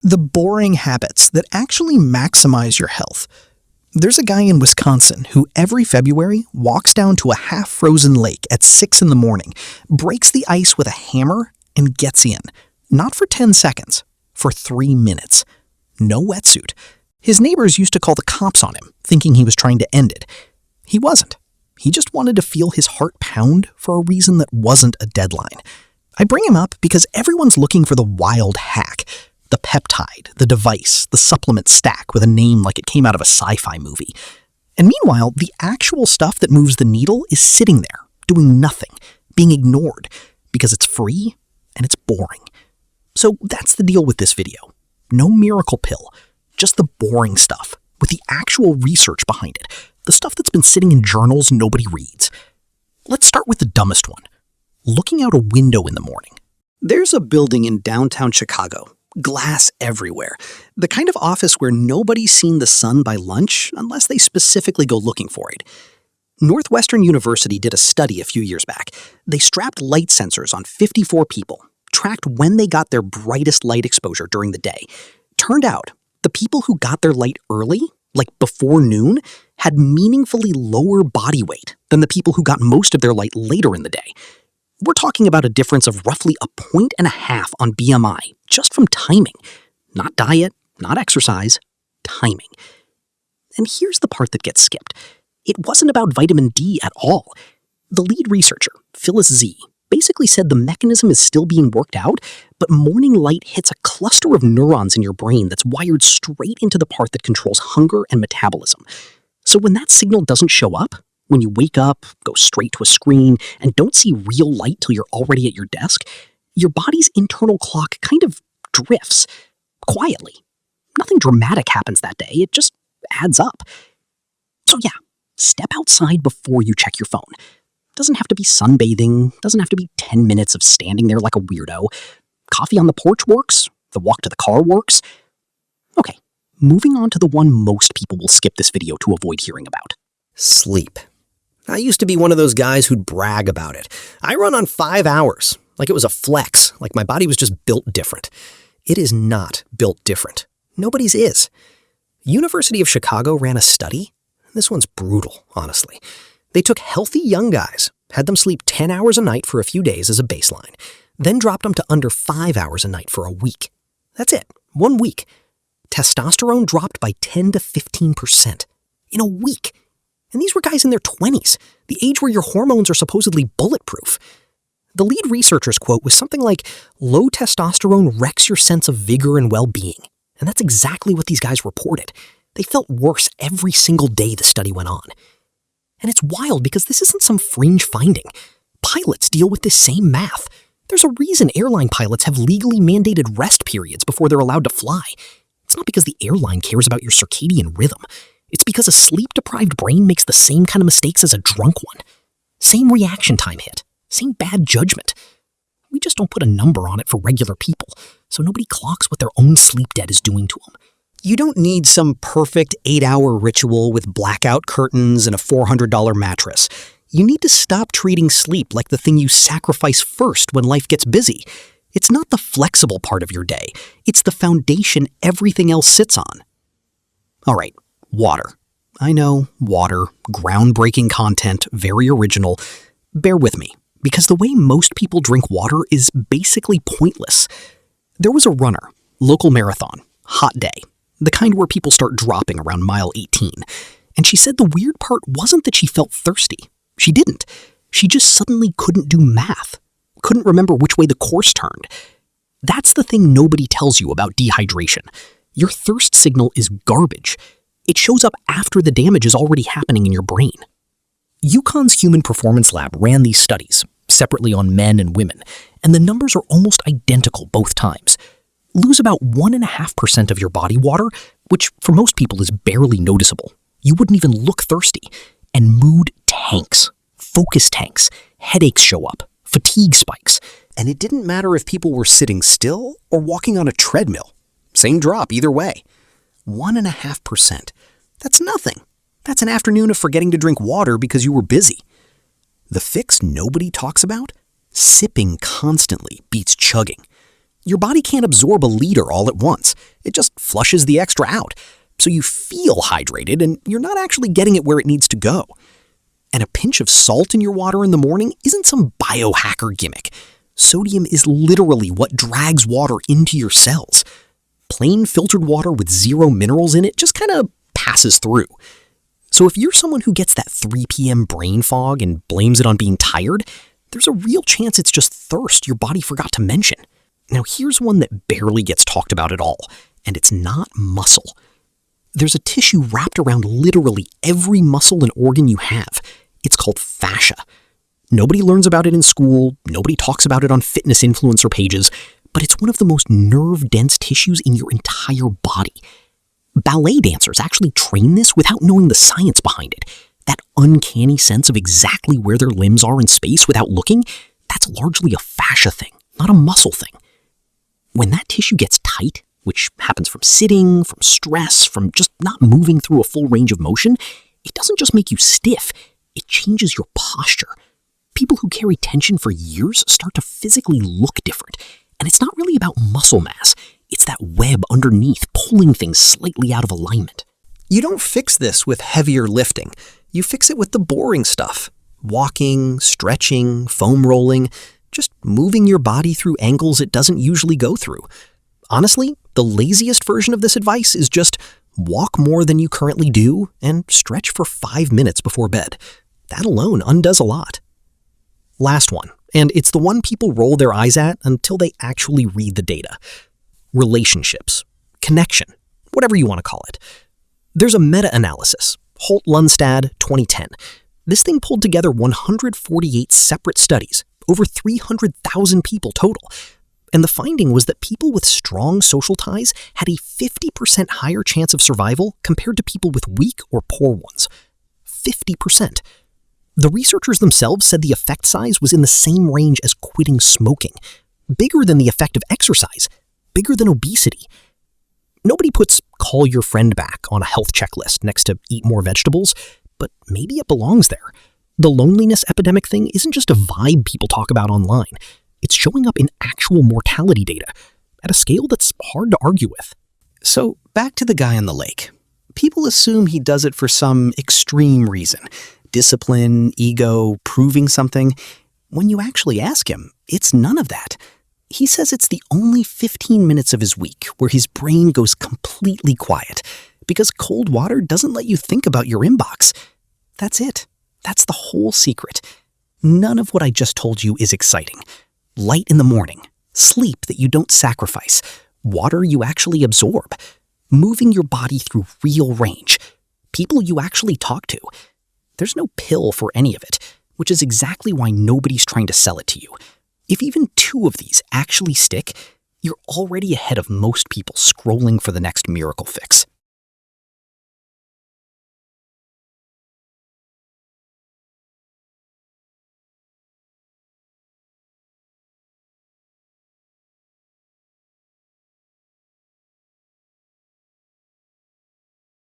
The boring habits that actually maximize your health. There's a guy in Wisconsin who every February walks down to a half-frozen lake at 6 in the morning, breaks the ice with a hammer, and gets in. Not for 10 seconds, for 3 minutes. No wetsuit. His neighbors used to call the cops on him, thinking he was trying to end it. He wasn't. He just wanted to feel his heart pound for a reason that wasn't a deadline. I bring him up because everyone's looking for the wild hack. The peptide, the device, the supplement stack with a name like it came out of a sci-fi movie. And meanwhile, the actual stuff that moves the needle is sitting there, doing nothing, being ignored, because it's free and it's boring. So that's the deal with this video. No miracle pill, just the boring stuff, with the actual research behind it, the stuff that's been sitting in journals nobody reads. Let's start with the dumbest one. Looking out a window in the morning. There's a building in downtown Chicago. Glass everywhere. The kind of office where nobody's seen the sun by lunch unless they specifically go looking for it. Northwestern University did a study a few years back. They strapped light sensors on 54 people, tracked when they got their brightest light exposure during the day. Turned out, the people who got their light early, like before noon, had meaningfully lower body weight than the people who got most of their light later in the day. We're talking about a difference of roughly 1.5 points on BMI, just from timing. Not diet, not exercise, timing. And here's the part that gets skipped. It wasn't about vitamin D at all. The lead researcher, Phyllis Z, basically said the mechanism is still being worked out, but morning light hits a cluster of neurons in your brain that's wired straight into the part that controls hunger and metabolism. So when that signal doesn't show up, when you wake up, go straight to a screen, and don't see real light till you're already at your desk, your body's internal clock kind of drifts, quietly. Nothing dramatic happens that day, it just adds up. So yeah, step outside before you check your phone. Doesn't have to be sunbathing, doesn't have to be 10 minutes of standing there like a weirdo. Coffee on the porch works, the walk to the car works. Okay, moving on to the one most people will skip this video to avoid hearing about. Sleep. I used to be one of those guys who'd brag about it. I run on 5 hours, like it was a flex, like my body was just built different. It is not built different. Nobody's is. University of Chicago ran a study. This one's brutal, honestly. They took healthy young guys, had them sleep 10 hours a night for a few days as a baseline, then dropped them to under 5 hours a night for a week. That's it, 1 week. Testosterone dropped by 10 to 15% in a week. And these were guys in their 20s, the age where your hormones are supposedly bulletproof. The lead researcher's quote was something like, "Low testosterone wrecks your sense of vigor and well-being." And that's exactly what these guys reported. They felt worse every single day the study went on. And it's wild because this isn't some fringe finding. Pilots deal with this same math. There's a reason airline pilots have legally mandated rest periods before they're allowed to fly. It's not because the airline cares about your circadian rhythm. It's because a sleep-deprived brain makes the same kind of mistakes as a drunk one. Same reaction time hit. Same bad judgment. We just don't put a number on it for regular people, so nobody clocks what their own sleep debt is doing to them. You don't need some perfect 8-hour ritual with blackout curtains and a $400 mattress. You need to stop treating sleep like the thing you sacrifice first when life gets busy. It's not the flexible part of your day. It's the foundation everything else sits on. All right. Water. I know, water, groundbreaking content, very original. Bear with me, because the way most people drink water is basically pointless. There was a runner, local marathon, hot day, the kind where people start dropping around mile 18, and she said the weird part wasn't that she felt thirsty. She didn't. She just suddenly couldn't do math, couldn't remember which way the course turned. That's the thing nobody tells you about dehydration. Your thirst signal is garbage. It shows up after the damage is already happening in your brain. UConn's Human Performance Lab ran these studies, separately on men and women, and the numbers are almost identical both times. Lose about 1.5% of your body water, which for most people is barely noticeable. You wouldn't even look thirsty. And mood tanks, focus tanks, headaches show up, fatigue spikes. And it didn't matter if people were sitting still or walking on a treadmill. Same drop either way. 1.5%. That's nothing. That's an afternoon of forgetting to drink water because you were busy. The fix nobody talks about? Sipping constantly beats chugging. Your body can't absorb a liter all at once. It just flushes the extra out. So you feel hydrated and you're not actually getting it where it needs to go. And a pinch of salt in your water in the morning isn't some biohacker gimmick. Sodium is literally what drags water into your cells. Plain filtered water with zero minerals in it just kind of passes through. So if you're someone who gets that 3 p.m. brain fog and blames it on being tired, there's a real chance it's just thirst your body forgot to mention. Now here's one that barely gets talked about at all, and it's not muscle. There's a tissue wrapped around literally every muscle and organ you have. It's called fascia. Nobody learns about it in school, nobody talks about it on fitness influencer pages, but it's one of the most nerve-dense tissues in your entire body. Ballet dancers actually train this without knowing the science behind it. That uncanny sense of exactly where their limbs are in space without looking, that's largely a fascia thing, not a muscle thing. When that tissue gets tight, which happens from sitting, from stress, from just not moving through a full range of motion, it doesn't just make you stiff, it changes your posture. People who carry tension for years start to physically look different. And it's not really about muscle mass, it's that web underneath pulling things slightly out of alignment. You don't fix this with heavier lifting. You fix it with the boring stuff. Walking, stretching, foam rolling, just moving your body through angles it doesn't usually go through. Honestly, the laziest version of this advice is just walk more than you currently do and stretch for 5 minutes before bed. That alone undoes a lot. Last one, and it's the one people roll their eyes at until they actually read the data. Relationships, connection, whatever you want to call it. There's a meta-analysis, Holt-Lunstad 2010. This thing pulled together 148 separate studies, over 300,000 people total. And the finding was that people with strong social ties had a 50% higher chance of survival compared to people with weak or poor ones. 50%. The researchers themselves said the effect size was in the same range as quitting smoking, bigger than the effect of exercise, bigger than obesity. Nobody puts call your friend back on a health checklist next to eat more vegetables, but maybe it belongs there. The loneliness epidemic thing isn't just a vibe people talk about online. It's showing up in actual mortality data at a scale that's hard to argue with. So back to the guy on the lake. People assume he does it for some extreme reason. Discipline, ego, proving something. When you actually ask him, it's none of that. He says it's the only 15 minutes of his week where his brain goes completely quiet because cold water doesn't let you think about your inbox. That's it. That's the whole secret. None of what I just told you is exciting. Light in the morning, sleep that you don't sacrifice, water you actually absorb, moving your body through real range, people you actually talk to. There's no pill for any of it, which is exactly why nobody's trying to sell it to you. If even 2 of these actually stick, you're already ahead of most people scrolling for the next miracle fix.